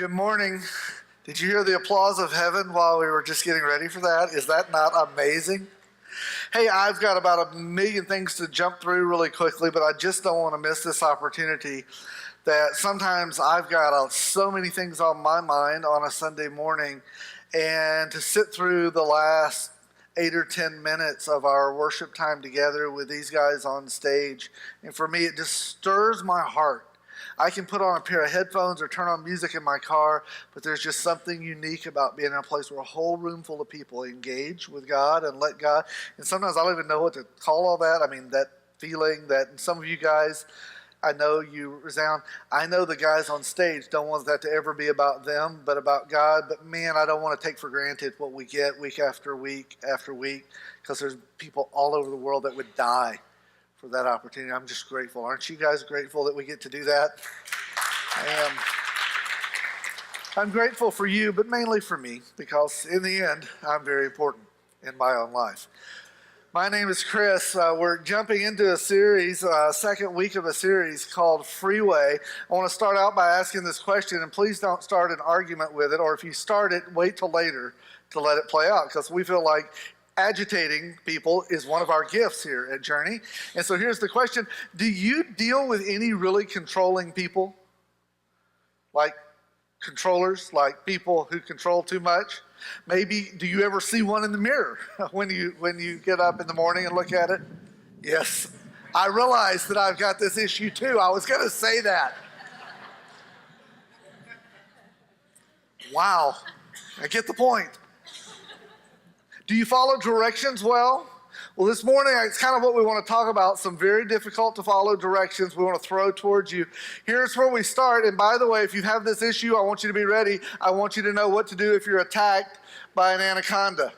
Good morning. Did you hear the applause of heaven while we were just getting ready for that? Is that not amazing? Hey, I've got about a million things to jump through really quickly, but I just don't want to miss this opportunity that sometimes I've got so many things on my mind on a Sunday morning, and to sit through the last 8 or 10 minutes of our worship time together with these guys on stage, and for me it just stirs my heart. I can put on a pair of headphones or turn on music in my car, but there's just something unique about being in a place where a whole room full of people engage with God and let God, and sometimes I don't even know what to call all that. I mean, that feeling that, and some of you guys, I know you resound. I know the guys on stage don't want that to ever be about them, but about God. But man, I don't want to take for granted what we get week after week after week, because there's people all over the world that would die for that opportunity. I'm just grateful. Aren't you guys grateful that we get to do that? I am. I'm grateful for you, but mainly for me, because in the end, I'm very important in my own life. My name is Chris. We're jumping into a series, second week of a series called Freeway. I want to start out by asking this question, and please don't start an argument with it, or if you start it, wait till later to let it play out, because we feel like agitating people is one of our gifts here at Journey. And so here's the question. Do you deal with any really controlling people? Like controllers, like people who control too much? Maybe, do you ever see one in the mirror when you get up in the morning and look at it? Yes, I realize that I've got this issue too. I was going to say that. Wow, I get the point. Do you follow directions well? Well, this morning, it's kind of what we want to talk about, some very difficult to follow directions we want to throw towards you. Here's where we start. And by the way, if you have this issue, I want you to be ready. I want you to know what to do if you're attacked by an anaconda.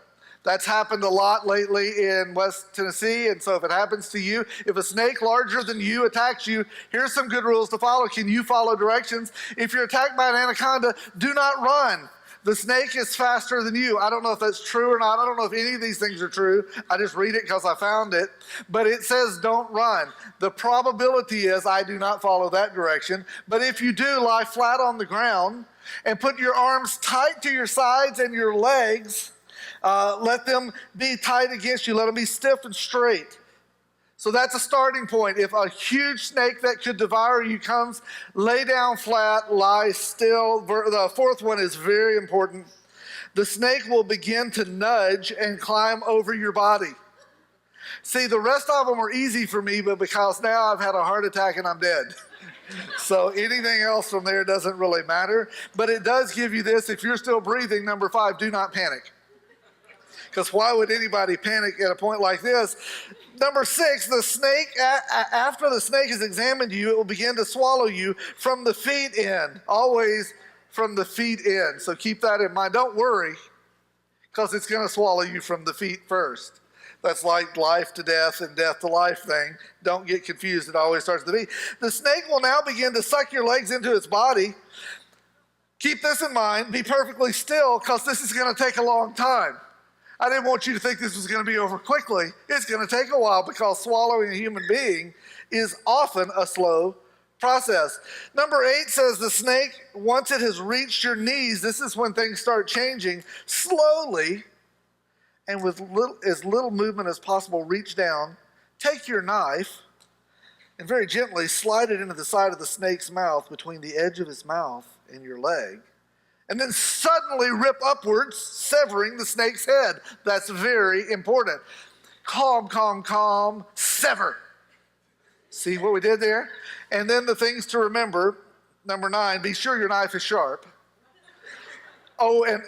That's happened a lot lately in West Tennessee. And so if it happens to you, if a snake larger than you attacks you, here's some good rules to follow. Can you follow directions? If you're attacked by an anaconda, do not run. The snake is faster than you. I don't know if that's true or not. I don't know if any of these things are true. I just read it because I found it. But it says don't run. The probability is I do not follow that direction. But if you do, lie flat on the ground and put your arms tight to your sides and your legs. Let them be tight against you. Let them be stiff and straight. So that's a starting point. If a huge snake that could devour you comes, lay down flat, lie still. The fourth one is very important. The snake will begin to nudge and climb over your body. See, the rest of them are easy for me, but because now I've had a heart attack and I'm dead. So anything else from there doesn't really matter. But it does give you this. If you're still breathing, number 5, do not panic. Because why would anybody panic at a point like this? Number 6, the snake, after the snake has examined you, it will begin to swallow you from the feet in. Always from the feet in. So keep that in mind. Don't worry, because it's going to swallow you from the feet first. That's like life to death and death to life thing. Don't get confused. It always starts with the feet. The snake will now begin to suck your legs into its body. Keep this in mind. Be perfectly still, because this is going to take a long time. I didn't want you to think this was going to be over quickly. It's going to take a while, because swallowing a human being is often a slow process. Number 8 says the snake, once it has reached your knees, this is when things start changing. Slowly, and with as little movement as possible, reach down, take your knife, and very gently slide it into the side of the snake's mouth, between the edge of his mouth and your leg. And then suddenly rip upwards, severing the snake's head. That's very important. Calm, calm, calm, sever. See what we did there? And then the things to remember, number 9, be sure your knife is sharp. Oh, and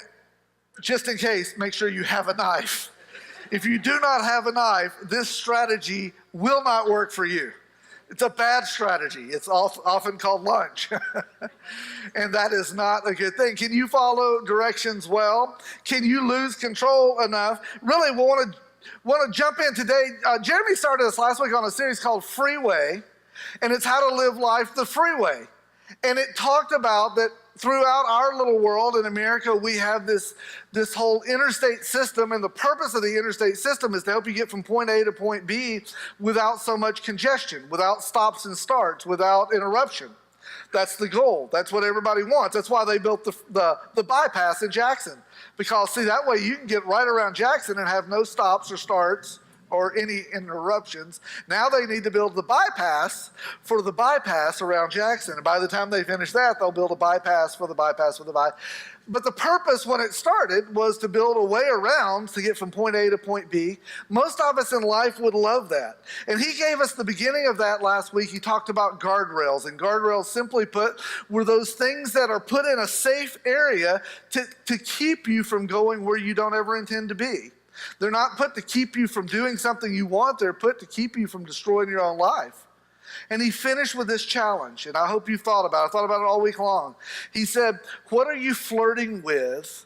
just in case, make sure you have a knife. If you do not have a knife, this strategy will not work for you. It's a bad strategy. It's often called lunch. And that is not a good thing. Can you follow directions well? Can you lose control enough? Really, we want to jump in today. Jeremy started us last week on a series called Freeway, and it's how to live life the freeway. And it talked about that throughout our little world in America, we have this whole interstate system, and the purpose of the interstate system is to help you get from point A to point B without so much congestion, without stops and starts, without interruption. That's the goal. That's what everybody wants. That's why they built the bypass in Jackson. Because, see, that way you can get right around Jackson and have no stops or starts or any interruptions. Now they need to build the bypass for the bypass around Jackson. And by the time they finish that, they'll build a bypass for the bypass for the bypass. But the purpose when it started was to build a way around to get from point A to point B. Most of us in life would love that. And he gave us the beginning of that last week. He talked about guardrails. And guardrails, simply put, were those things that are put in a safe area to keep you from going where you don't ever intend to be. They're not put to keep you from doing something you want. They're put to keep you from destroying your own life. And he finished with this challenge, and I hope you've thought about it. I thought about it all week long. He said, what are you flirting with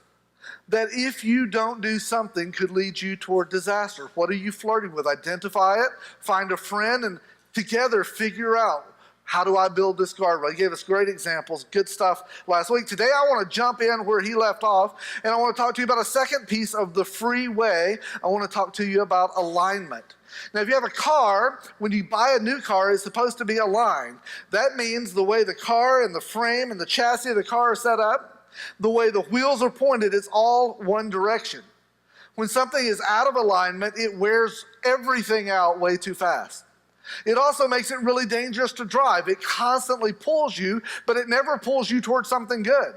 that if you don't do something could lead you toward disaster? What are you flirting with? Identify it, find a friend, and together figure out, how do I build this guardrail? He gave us great examples, good stuff last week. Today I want to jump in where he left off, and I want to talk to you about a second piece of the freeway. I want to talk to you about alignment. Now, if you have a car, when you buy a new car, it's supposed to be aligned. That means the way the car and the frame and the chassis of the car are set up, the way the wheels are pointed, it's all one direction. When something is out of alignment, it wears everything out way too fast. It also makes it really dangerous to drive. It constantly pulls you, but it never pulls you towards something good.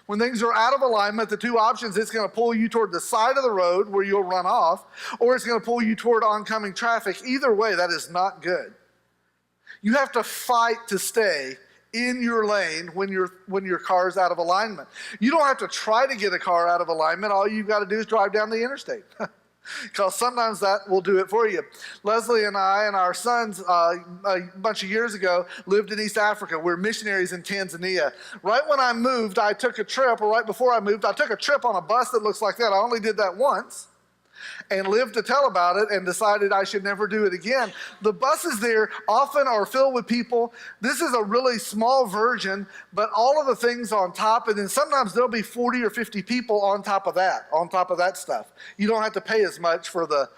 When things are out of alignment, the two options, it's going to pull you toward the side of the road where you'll run off, or it's going to pull you toward oncoming traffic. Either way, that is not good. You have to fight to stay in your lane when your car is out of alignment. You don't have to try to get a car out of alignment. All you've got to do is drive down the interstate. Because sometimes that will do it for you. Leslie and I and our sons a bunch of years ago lived in East Africa. We're missionaries in Tanzania. Right when I moved, I took a trip, or right before I moved, I took a trip on a bus that looks like that. I only did that once and lived to tell about it and decided I should never do it again. The buses there often are filled with people. This is a really small version, but all of the things on top, and then sometimes there'll be 40 or 50 people on top of that stuff. You don't have to pay as much for the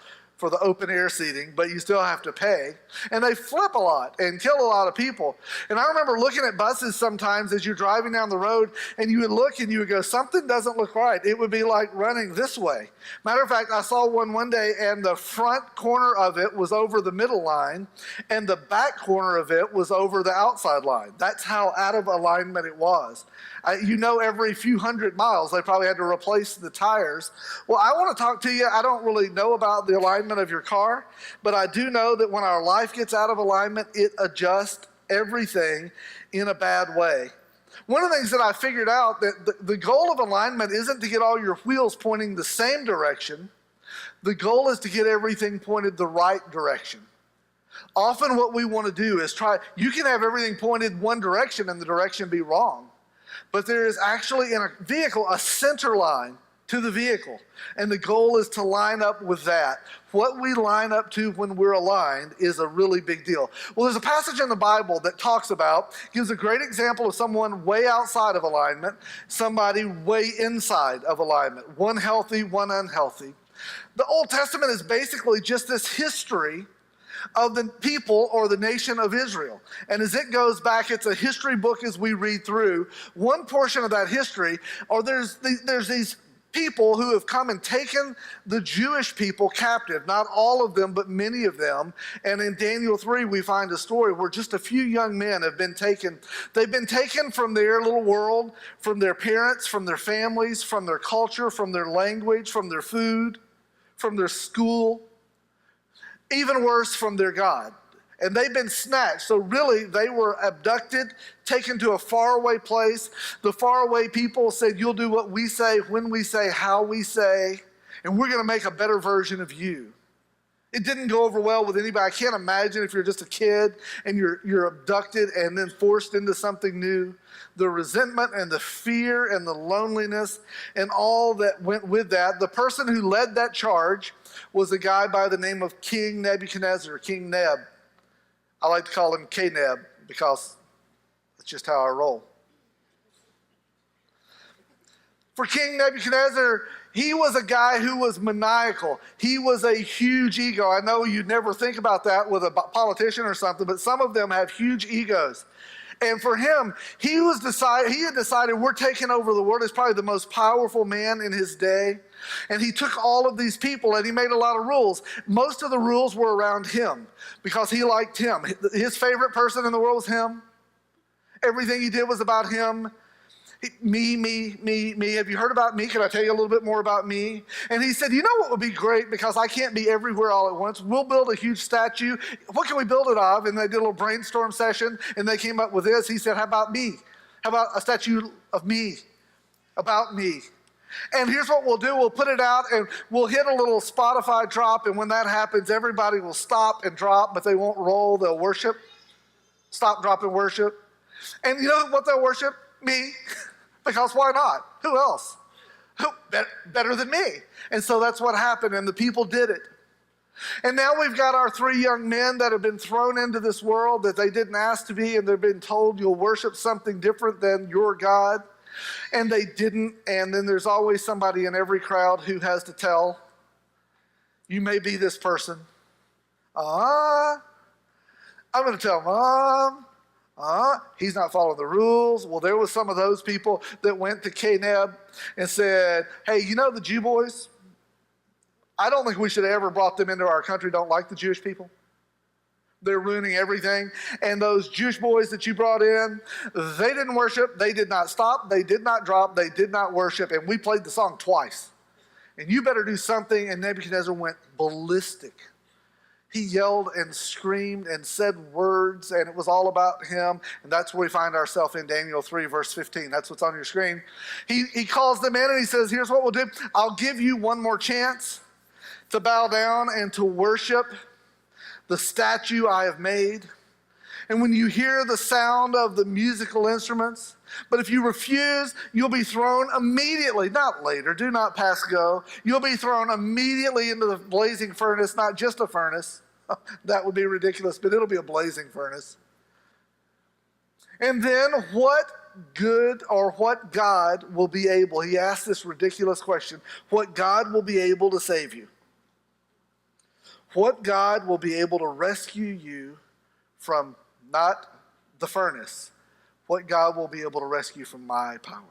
open air seating, but you still have to pay. And they flip a lot and kill a lot of people. And I remember looking at buses sometimes as you're driving down the road, and you would look and you would go, something doesn't look right. It would be like running this way. Matter of fact, I saw one day, and the front corner of it was over the middle line, and the back corner of it was over the outside line. That's how out of alignment it was. Every few hundred miles, they probably had to replace the tires. Well, I want to talk to you. I don't really know about the alignment of your car, but I do know that when our life gets out of alignment, it adjusts everything in a bad way. One of the things that I figured out, that the goal of alignment isn't to get all your wheels pointing the same direction. The goal is to get everything pointed the right direction. Often what we want to do is you can have everything pointed one direction and the direction be wrong. But there is actually in a vehicle a center line to the vehicle. And the goal is to line up with that. What we line up to when we're aligned is a really big deal. Well, there's a passage in the Bible that gives a great example of someone way outside of alignment, somebody way inside of alignment, one healthy, one unhealthy. The Old Testament is basically just this history of the people or the nation of Israel. And as it goes back, it's a history book as we read through. One portion of that history, or there's these people who have come and taken the Jewish people captive, not all of them, but many of them. And in Daniel 3, we find a story where just a few young men have been taken. They've been taken from their little world, from their parents, from their families, from their culture, from their language, from their food, from their school, even worse, from their God. And they've been snatched. So really, they were abducted, taken to a faraway place. The faraway people said, you'll do what we say, when we say, how we say, and we're going to make a better version of you. It didn't go over well with anybody. I can't imagine if you're just a kid and you're abducted and then forced into something new. The resentment and the fear and the loneliness and all that went with that. The person who led that charge was a guy by the name of King Nebuchadnezzar, King Neb. I like to call him K-Neb because that's just how I roll. For King Nebuchadnezzar, he was a guy who was maniacal. He was a huge ego. I know you'd never think about that with a politician or something, but some of them have huge egos. And for him, he had decided we're taking over the world. He's probably the most powerful man in his day. And he took all of these people and he made a lot of rules. Most of the rules were around him because he liked him. His favorite person in the world was him. Everything he did was about him. Me. Have you heard about me? Can I tell you a little bit more about me? And he said, you know what would be great, because I can't be everywhere all at once. We'll build a huge statue. What can we build it of? And they did a little brainstorm session, and they came up with this. He said, how about me? How about a statue of me? About me. And here's what we'll do. We'll put it out, and we'll hit a little Spotify drop, and when that happens, everybody will stop and drop, but they won't roll. They'll worship. Stop, drop, and worship. And you know what they'll worship? Me. Because why not? Who else? Better than me. And so that's what happened, and the people did it. And now we've got our 3 young men that have been thrown into this world that they didn't ask to be, and they've been told you'll worship something different than your God. And they didn't, and then there's always somebody in every crowd who has to tell, you may be this person. I'm going to tell Mom. He's not following the rules. Well, there was some of those people that went to Caleb and said, hey, you know the Jew boys? I don't think we should have ever brought them into our country. Don't like the Jewish people. They're ruining everything. And those Jewish boys that you brought in, they didn't worship. They did not stop. They did not drop. They did not worship. And we played the song twice. And you better do something. And Nebuchadnezzar went ballistic. He yelled and screamed and said words, and it was all about him. And that's where we find ourselves in Daniel 3, verse 15. That's what's on your screen. He calls them in and he says, here's what we'll do. I'll give you one more chance to bow down and to worship the statue I have made. And when you hear the sound of the musical instruments, but if you refuse, you'll be thrown immediately, not later, do not pass go. You'll be thrown immediately into the blazing furnace, not just a furnace. That would be ridiculous, but it'll be a blazing furnace. And then what good or what God will be able, he asked this ridiculous question, what God will be able to save you? What God will be able to rescue you from not the furnace? What God will be able to rescue from my power?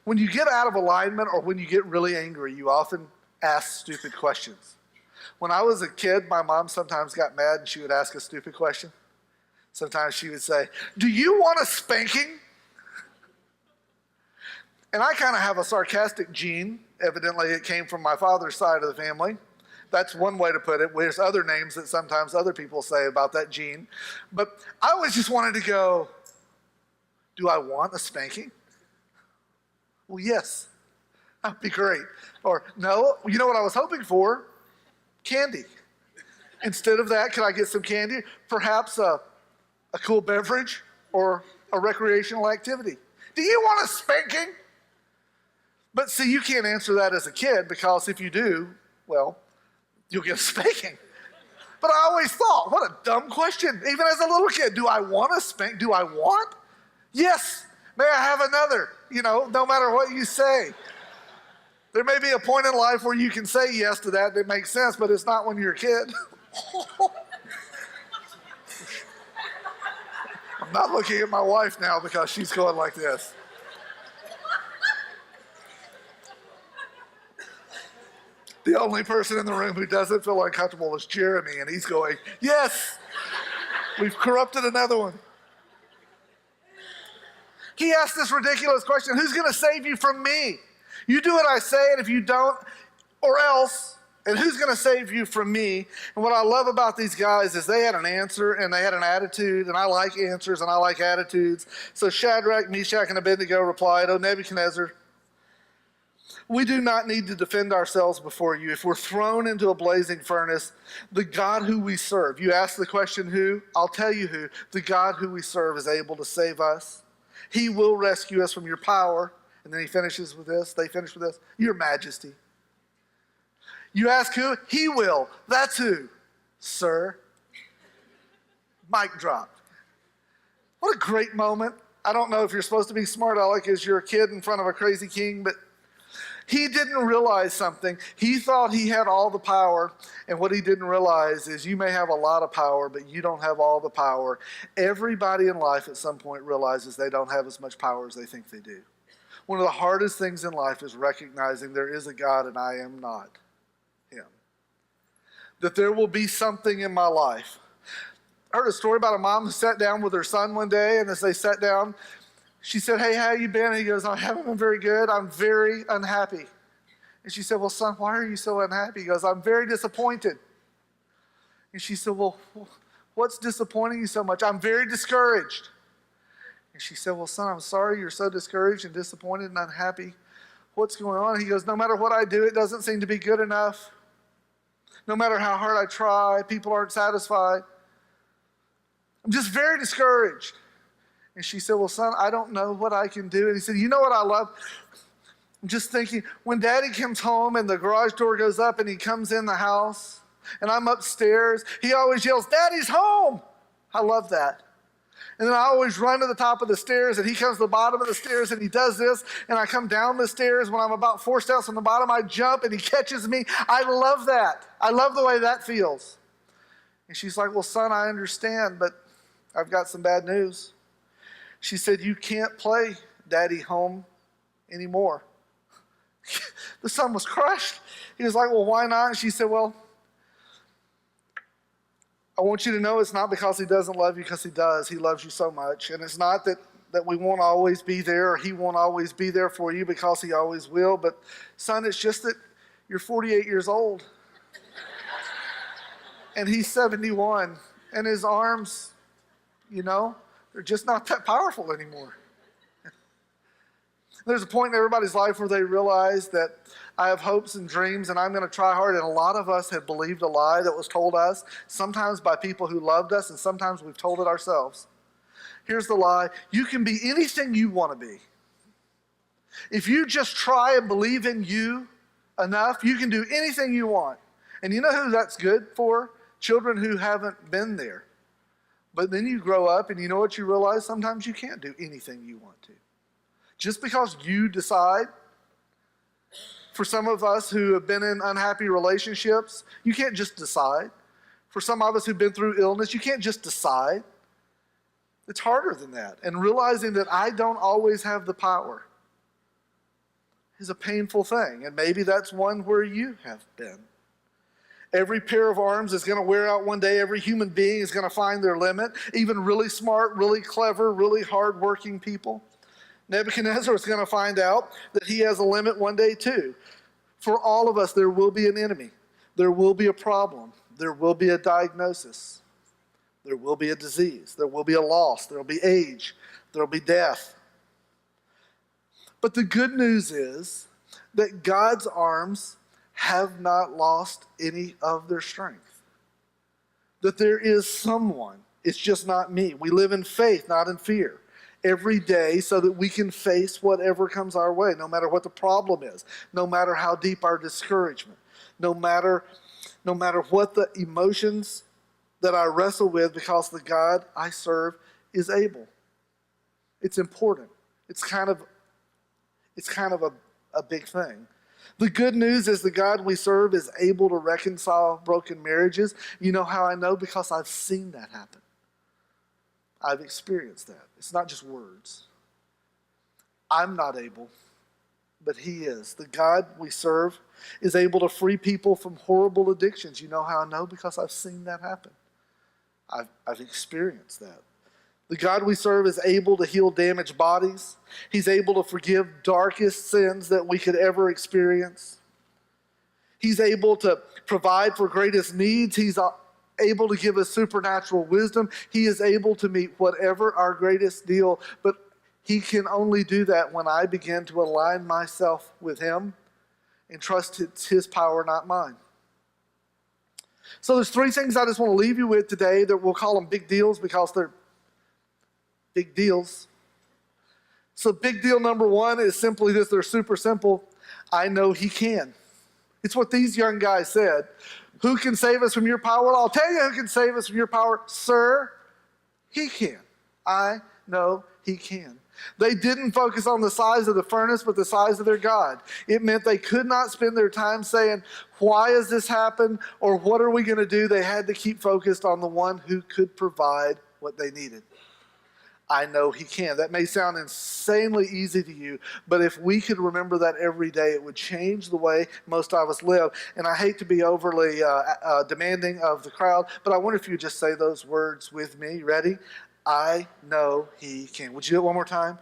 When you get out of alignment or when you get really angry, you often ask stupid questions. When I was a kid, my mom sometimes got mad and she would ask a stupid question. Sometimes she would say, do you want a spanking? And I kind of have a sarcastic gene. Evidently, it came from my father's side of the family. That's one way to put it. There's other names that sometimes other people say about that gene. But I always just wanted to go, do I want a spanking? Well, yes. That'd be great. Or, no, you know what I was hoping for? Candy. Instead of that, can I get some candy? Perhaps a cool beverage or a recreational activity. Do you want a spanking? But see, you can't answer that as a kid, because if you do, well, you'll get a spanking. But I always thought, what a dumb question. Even as a little kid, do I want a spank? Do I want? Yes. May I have another? You know, no matter what you say. There may be a point in life where you can say yes to that. That makes sense, but it's not when you're a kid. I'm not looking at my wife now because she's going like this. The only person in the room who doesn't feel uncomfortable is Jeremy, and he's going, yes, we've corrupted another one. He asked this ridiculous question, who's going to save you from me? You do what I say, and if you don't, or else, and who's going to save you from me? And what I love about these guys is they had an answer, and they had an attitude, and I like answers, and I like attitudes. So Shadrach, Meshach, and Abednego replied, O Nebuchadnezzar, we do not need to defend ourselves before you. If we're thrown into a blazing furnace, the God who we serve, you ask the question who? I'll tell you who. The God who we serve is able to save us. He will rescue us from your power. And then he finishes with this. They finish with this. Your majesty. You ask who? He will. That's who. Sir. Mic drop. What a great moment. I don't know if you're supposed to be smart aleck as you're a kid in front of a crazy king, but He didn't realize something. He thought he had all the power, and what he didn't realize is you may have a lot of power, but you don't have all the power. Everybody in life at some point realizes they don't have as much power as they think they do. One of the hardest things in life is recognizing there is a God and I am not him. That there will be something in my life. I heard a story about a mom who sat down with her son one day, and as they sat down, she said, "Hey, how you been?" And he goes, "I haven't been very good. I'm very unhappy." And she said, "Well, son, why are you so unhappy?" He goes, "I'm very disappointed." And she said, "Well, what's disappointing you so much?" "I'm very discouraged." And she said, "Well, son, I'm sorry you're so discouraged and disappointed and unhappy. What's going on?" He goes, "No matter what I do, it doesn't seem to be good enough. No matter how hard I try, people aren't satisfied. I'm just very discouraged." And she said, "Well, son, I don't know what I can do." And he said, "You know what I love? I'm just thinking, when Daddy comes home and the garage door goes up and he comes in the house and I'm upstairs, he always yells, 'Daddy's home.' I love that. And then I always run to the top of the stairs and he comes to the bottom of the stairs and he does this, and I come down the stairs. When I'm about 4 steps from the bottom, I jump and he catches me. I love that. I love the way that feels." And she's like, "Well, son, I understand, but I've got some bad news." She said, "You can't play Daddy home anymore." The son was crushed. He was like, "Well, why not?" And she said, "Well, I want you to know it's not because he doesn't love you, because he does. He loves you so much. And it's not that we won't always be there, or he won't always be there for you, because he always will. But son, it's just that you're 48 years old. And he's 71. And his arms, they're just not that powerful anymore." There's a point in everybody's life where they realize that I have hopes and dreams and I'm going to try hard. And a lot of us have believed a lie that was told us, sometimes by people who loved us, and sometimes we've told it ourselves. Here's the lie: you can be anything you want to be. If you just try and believe in you enough, you can do anything you want. And you know who that's good for? Children who haven't been there. But then you grow up and you know what you realize? Sometimes you can't do anything you want to. Just because you decide, for some of us who have been in unhappy relationships, you can't just decide. For some of us who've been through illness, you can't just decide. It's harder than that. And realizing that I don't always have the power is a painful thing. And maybe that's one where you have been. Every pair of arms is going to wear out one day. Every human being is going to find their limit. Even really smart, really clever, really hardworking people. Nebuchadnezzar is going to find out that he has a limit one day too. For all of us, there will be an enemy. There will be a problem. There will be a diagnosis. There will be a disease. There will be a loss. There will be age. There will be death. But the good news is that God's arms have not lost any of their strength. That there is someone. It's just not me. We live in faith, not in fear. Every day so that we can face whatever comes our way, no matter what the problem is, no matter how deep our discouragement, no matter what the emotions that I wrestle with, because the God I serve is able. It's important. It's kind of a big thing. The good news is the God we serve is able to reconcile broken marriages. You know how I know? Because I've seen that happen. I've experienced that. It's not just words. I'm not able, but he is. The God we serve is able to free people from horrible addictions. You know how I know? Because I've seen that happen. I've experienced that. The God we serve is able to heal damaged bodies. He's able to forgive darkest sins that we could ever experience. He's able to provide for greatest needs. He's able to give us supernatural wisdom. He is able to meet whatever our greatest deal, but he can only do that when I begin to align myself with him and trust it's his power, not mine. So there's 3 things I just want to leave you with today that we'll call them big deals because they're big deals. So big deal number 1 is simply this. They're super simple. I know he can. It's what these young guys said. Who can save us from your power? Well, I'll tell you who can save us from your power. Sir, he can. I know he can. They didn't focus on the size of the furnace, but the size of their God. It meant they could not spend their time saying, why has this happened? Or what are we going to do? They had to keep focused on the one who could provide what they needed. I know he can. That may sound insanely easy to you, but if we could remember that every day, it would change the way most of us live. And I hate to be overly demanding of the crowd, but I wonder if you would just say those words with me. You ready? I know he can. Would you do it one more time?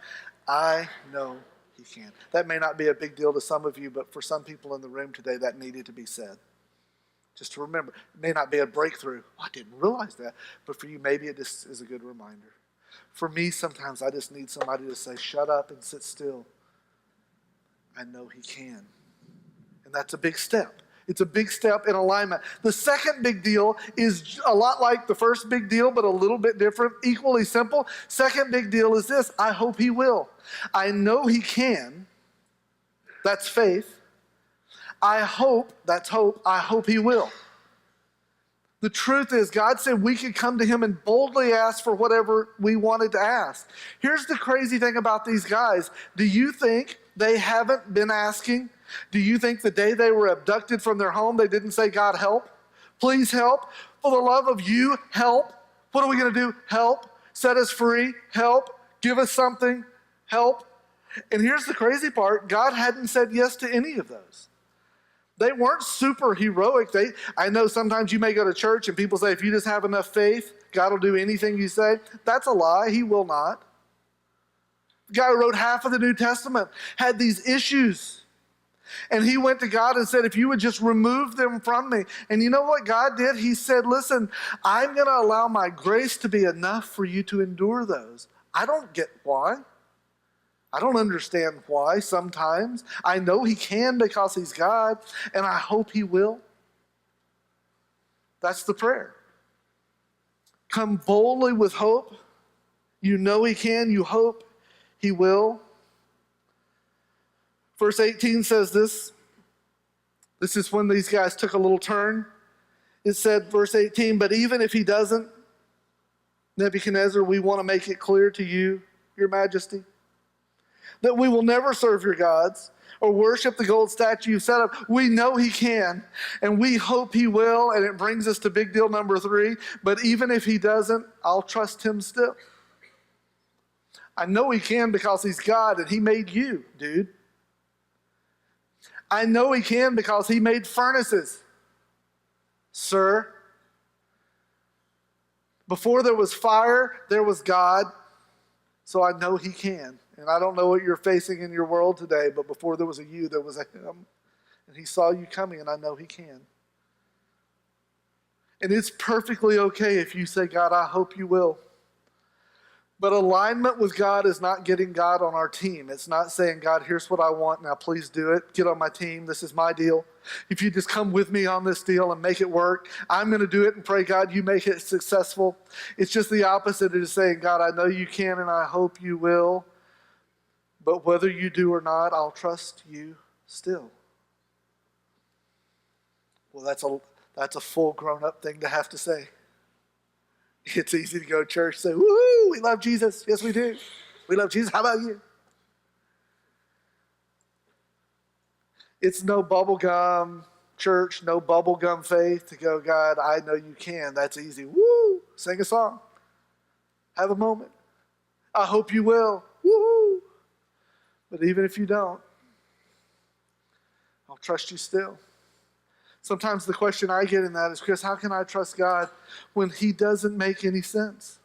I know he can. That may not be a big deal to some of you, but for some people in the room today, that needed to be said. Just to remember. It may not be a breakthrough. Oh, I didn't realize that. But for you, maybe it just is a good reminder. For me, sometimes I just need somebody to say, shut up and sit still. I know he can. And that's a big step. It's a big step in alignment. The second big deal is a lot like the first big deal, but a little bit different, equally simple. Second big deal is this: I hope he will. I know he can. That's faith. I hope, that's hope. I hope he will. The truth is, God said we could come to him and boldly ask for whatever we wanted to ask. Here's the crazy thing about these guys. Do you think they haven't been asking? Do you think the day they were abducted from their home, they didn't say, God, help? Please help. For the love of you, help. What are we going to do? Help. Set us free. Help. Give us something. Help. And here's the crazy part. God hadn't said yes to any of those. They weren't super heroic. I know sometimes you may go to church and people say, if you just have enough faith, God will do anything you say. That's a lie. He will not. The guy who wrote half of the New Testament had these issues. And he went to God and said, if you would just remove them from me. And you know what God did? He said, listen, I'm going to allow my grace to be enough for you to endure those. I don't get why. I don't understand why sometimes. I know he can because he's God, and I hope he will. That's the prayer. Come boldly with hope. You know he can. You hope he will. Verse 18 says this. This is when these guys took a little turn. It said, verse 18, but even if he doesn't, Nebuchadnezzar, we want to make it clear to you, your majesty, that we will never serve your gods or worship the gold statue you've set up. We know he can, and we hope he will, and it brings us to big deal number 3. But even if he doesn't, I'll trust him still. I know he can because he's God, and he made you, dude. I know he can because he made furnaces, sir. Before there was fire, there was God, so I know he can. And I don't know what you're facing in your world today, but before there was a you, there was a him. And he saw you coming, and I know he can. And it's perfectly okay if you say, God, I hope you will. But alignment with God is not getting God on our team. It's not saying, God, here's what I want. Now please do it. Get on my team. This is my deal. If you just come with me on this deal and make it work, I'm going to do it and pray, God, you make it successful. It's just the opposite. It is saying, God, I know you can and I hope you will. But whether you do or not, I'll trust you still. Well, that's a full grown-up thing to have to say. It's easy to go to church and say, woo, we love Jesus. Yes, we do. We love Jesus. How about you? It's no bubblegum church, no bubblegum faith to go, God, I know you can. That's easy. Woo! Sing a song. Have a moment. I hope you will. Woo! But even if you don't, I'll trust you still. Sometimes the question I get in that is, Chris, how can I trust God when he doesn't make any sense?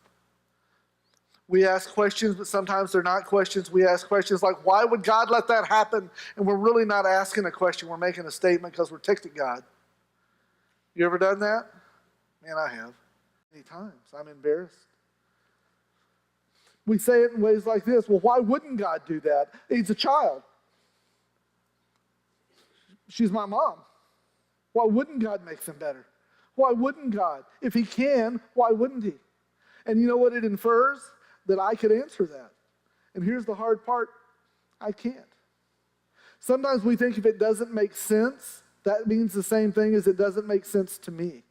We ask questions, but sometimes they're not questions. We ask questions like, why would God let that happen? And we're really not asking a question. We're making a statement because we're ticked at God. You ever done that? Man, I have. Many times. I'm embarrassed. We say it in ways like this. Well, why wouldn't God do that? He's a child. She's my mom. Why wouldn't God make them better? Why wouldn't God? If he can, why wouldn't he? And you know what it infers? That I could answer that. And here's the hard part. I can't. Sometimes we think if it doesn't make sense, that means the same thing as it doesn't make sense to me.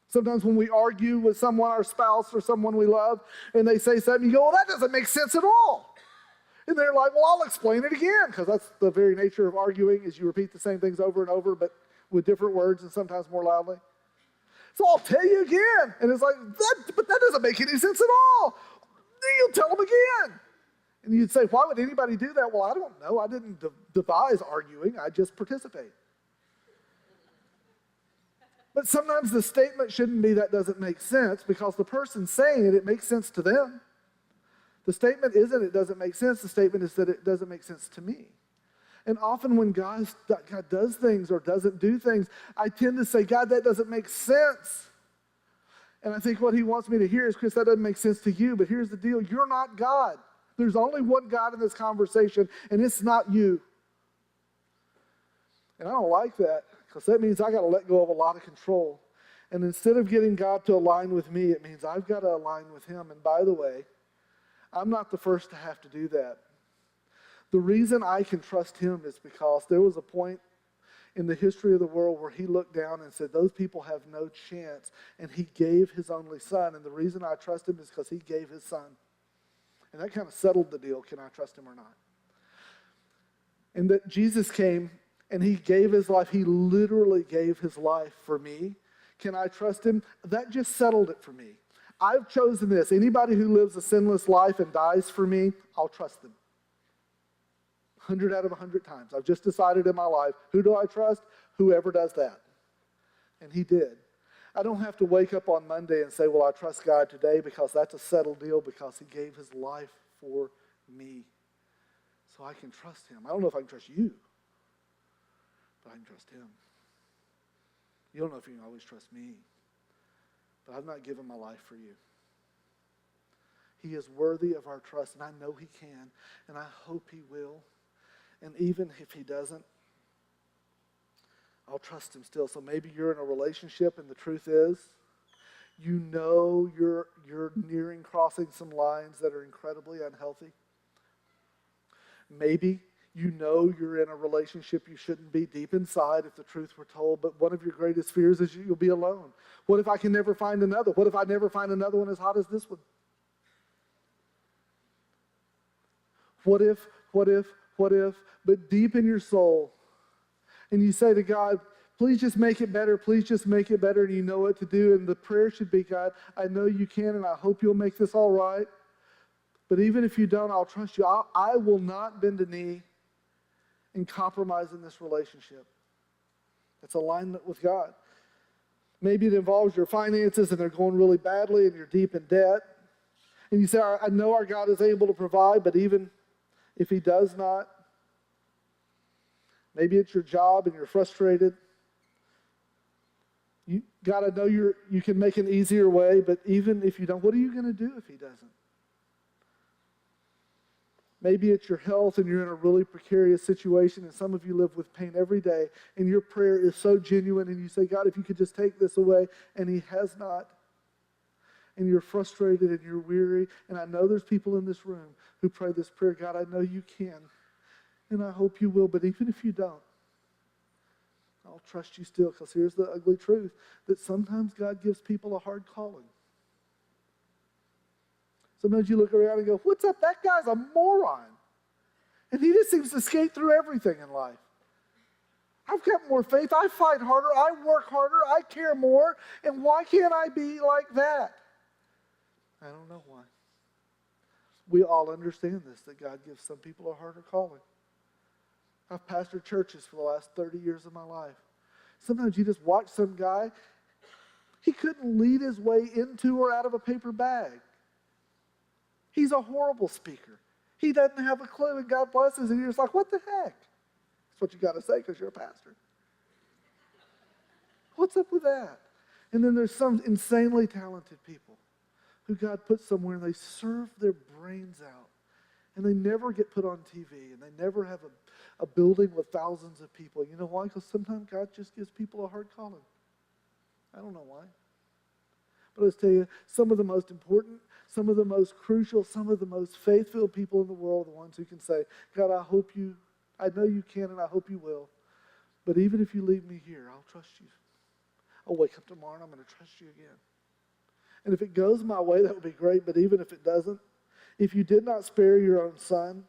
Sometimes when we argue with someone, our spouse or someone we love, and they say something, you go, well, that doesn't make sense at all. And they're like, well, I'll explain it again, because that's the very nature of arguing, is you repeat the same things over and over, but with different words and sometimes more loudly. So I'll tell you again. And it's like, but that doesn't make any sense at all. Then you'll tell them again. And you'd say, why would anybody do that? Well, I don't know. I didn't devise arguing. I just participate. But sometimes the statement shouldn't be that doesn't make sense, because the person saying it makes sense to them. The statement isn't it doesn't make sense. The statement is that it doesn't make sense to me. And often when God does things or doesn't do things, I tend to say, God, that doesn't make sense. And I think what he wants me to hear is, Chris, that doesn't make sense to you, but here's the deal. You're not God. There's only one God in this conversation, and it's not you. And I don't like that, because that means I got to let go of a lot of control. And instead of getting God to align with me, it means I've got to align with him. And by the way, I'm not the first to have to do that. The reason I can trust him is because there was a point in the history of the world where he looked down and said, those people have no chance, and he gave his only son. And the reason I trust him is because he gave his son. And that kind of settled the deal, can I trust him or not? And that Jesus came and he gave his life. He literally gave his life for me. Can I trust him? That just settled it for me. I've chosen this. Anybody who lives a sinless life and dies for me, I'll trust them. 100 out of 100 times. I've just decided in my life, who do I trust? Whoever does that. And he did. I don't have to wake up on Monday and say, well, I trust God today, because that's a settled deal, because he gave his life for me. So I can trust him. I don't know if I can trust you, but I can trust him. You don't know if you can always trust me, but I've not given my life for you. He is worthy of our trust, and I know he can, and I hope he will. And even if he doesn't, I'll trust him still. So maybe you're in a relationship, and the truth is, you know you're nearing crossing some lines that are incredibly unhealthy. Maybe you know you're in a relationship you shouldn't be deep inside, if the truth were told, but one of your greatest fears is you'll be alone. What if I can never find another? What if I never find another one as hot as this one? What if, but deep in your soul, and you say to God, please just make it better, please just make it better, and you know what to do, and the prayer should be, God, I know you can, and I hope you'll make this all right, but even if you don't, I'll trust you. I will not bend a knee and compromise in this relationship. It's alignment with God. Maybe it involves your finances, and they're going really badly, and you're deep in debt, and you say, I know our God is able to provide, but even if he does not, maybe it's your job and you're frustrated. God, I know you can make an easier way, but even if you don't, what are you going to do if he doesn't? Maybe it's your health and you're in a really precarious situation, and some of you live with pain every day, and your prayer is so genuine, and you say, God, if you could just take this away, and he has not. And you're frustrated and you're weary, and I know there's people in this room who pray this prayer, God, I know you can, and I hope you will, but even if you don't, I'll trust you still, because here's the ugly truth, that sometimes God gives people a hard calling. Sometimes you look around and go, what's up? That guy's a moron. And he just seems to skate through everything in life. I've got more faith. I fight harder. I work harder. I care more. And why can't I be like that? I don't know why. We all understand this, that God gives some people a harder calling. I've pastored churches for the last 30 years of my life. Sometimes you just watch some guy, he couldn't lead his way into or out of a paper bag. He's a horrible speaker. He doesn't have a clue, and God blesses, and you're just like, what the heck? That's what you got to say because you're a pastor. What's up with that? And then there's some insanely talented people who God puts somewhere, and they serve their brains out, and they never get put on TV, and they never have a building with thousands of people. You know why? Because sometimes God just gives people a hard calling. I don't know why. But let's tell you, some of the most important, some of the most crucial, some of the most faith-filled people in the world are the ones who can say, God, I know you can, and I hope you will. But even if you leave me here, I'll trust you. I'll wake up tomorrow and I'm going to trust you again. And if it goes my way, that would be great. But even if it doesn't, if you did not spare your own son,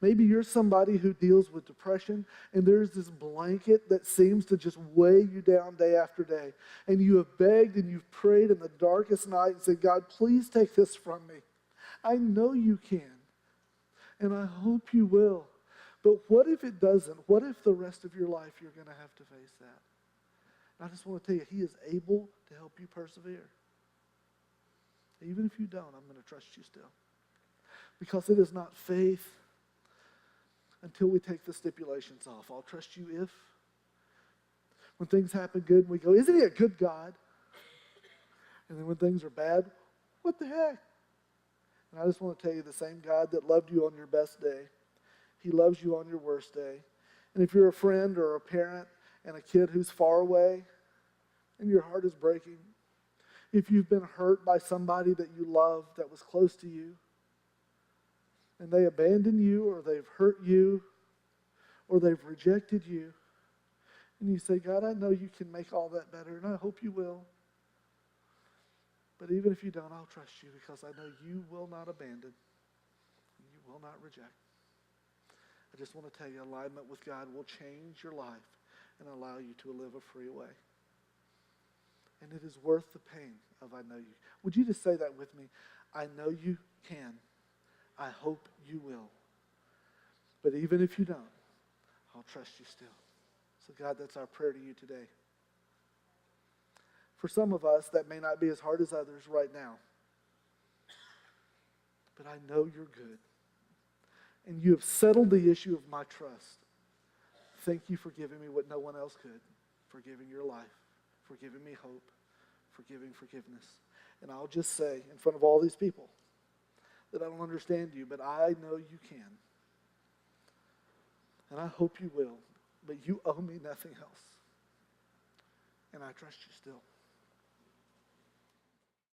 maybe you're somebody who deals with depression, and there's this blanket that seems to just weigh you down day after day. And you have begged and you've prayed in the darkest night and said, God, please take this from me. I know you can, and I hope you will. But what if it doesn't? What if the rest of your life you're going to have to face that? And I just want to tell you, he is able to help you persevere. Even if you don't, I'm going to trust you still. Because it is not faith until we take the stipulations off. I'll trust you if. When things happen good, we go, isn't he a good God? And then when things are bad, what the heck? And I just want to tell you, the same God that loved you on your best day, he loves you on your worst day. And if you're a friend or a parent and a kid who's far away and your heart is breaking, if you've been hurt by somebody that you love that was close to you, and they abandon you, or they've hurt you, or they've rejected you, and you say, God, I know you can make all that better, and I hope you will. But even if you don't, I'll trust you because I know you will not abandon. You will not reject. I just want to tell you, alignment with God will change your life and allow you to live a free way. And it is worth the pain of I know you. Would you just say that with me? I know you can. I hope you will. But even if you don't, I'll trust you still. So God, that's our prayer to you today. For some of us, that may not be as hard as others right now. But I know you're good. And you have settled the issue of my trust. Thank you for giving me what no one else could. For giving your life. For giving me hope. For giving forgiveness. And I'll just say in front of all these people that I don't understand you, but I know you can. And I hope you will. But you owe me nothing else. And I trust you still.